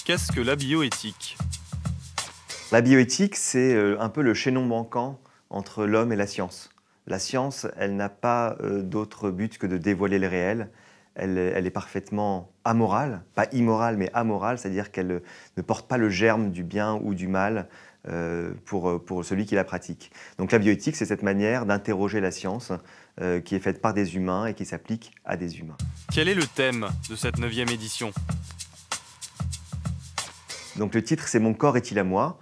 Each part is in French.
Qu'est-ce que la bioéthique? La bioéthique, c'est un peu le chaînon manquant entre l'homme et la science. La science, elle n'a pas d'autre but que de dévoiler le réel. Elle est parfaitement amorale, pas immorale, mais amorale, c'est-à-dire qu'elle ne porte pas le germe du bien ou du mal pour celui qui la pratique. Donc la bioéthique, c'est cette manière d'interroger la science qui est faite par des humains et qui s'applique à des humains. Quel est le thème de cette 9e édition? Donc le titre, c'est Mon corps est-il à moi?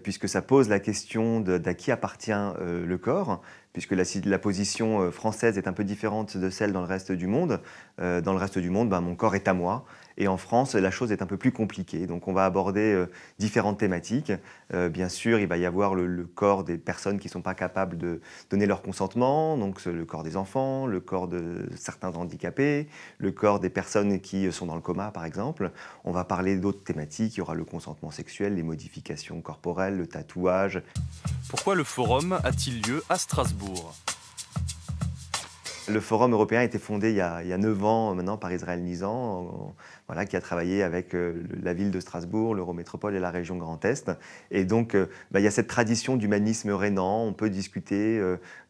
Puisque ça pose la question d'à qui appartient le corps, puisque la position française est un peu différente de celle dans le reste du monde. Dans le reste du monde, ben, mon corps est à moi. Et en France, la chose est un peu plus compliquée. Donc on va aborder différentes thématiques. Bien sûr, il va y avoir le corps des personnes qui ne sont pas capables de donner leur consentement, donc c'est le corps des enfants, le corps de certains handicapés, le corps des personnes qui sont dans le coma, par exemple. On va parler d'autres thématiques. Il y aura le consentement sexuel, les modifications corporelles, le tatouage. Pourquoi le forum a-t-il lieu à Strasbourg? Le Forum européen a été fondé il y a 9 ans maintenant par Israël Nizan, voilà, qui a travaillé avec la ville de Strasbourg, l'Eurométropole et la région Grand Est. Et donc, il y a cette tradition d'humanisme rénant. On peut discuter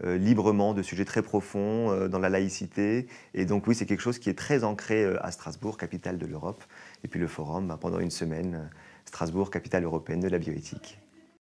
librement de sujets très profonds dans la laïcité. Et donc, oui, c'est quelque chose qui est très ancré à Strasbourg, capitale de l'Europe. Et puis le Forum, pendant une semaine, Strasbourg, capitale européenne de la bioéthique.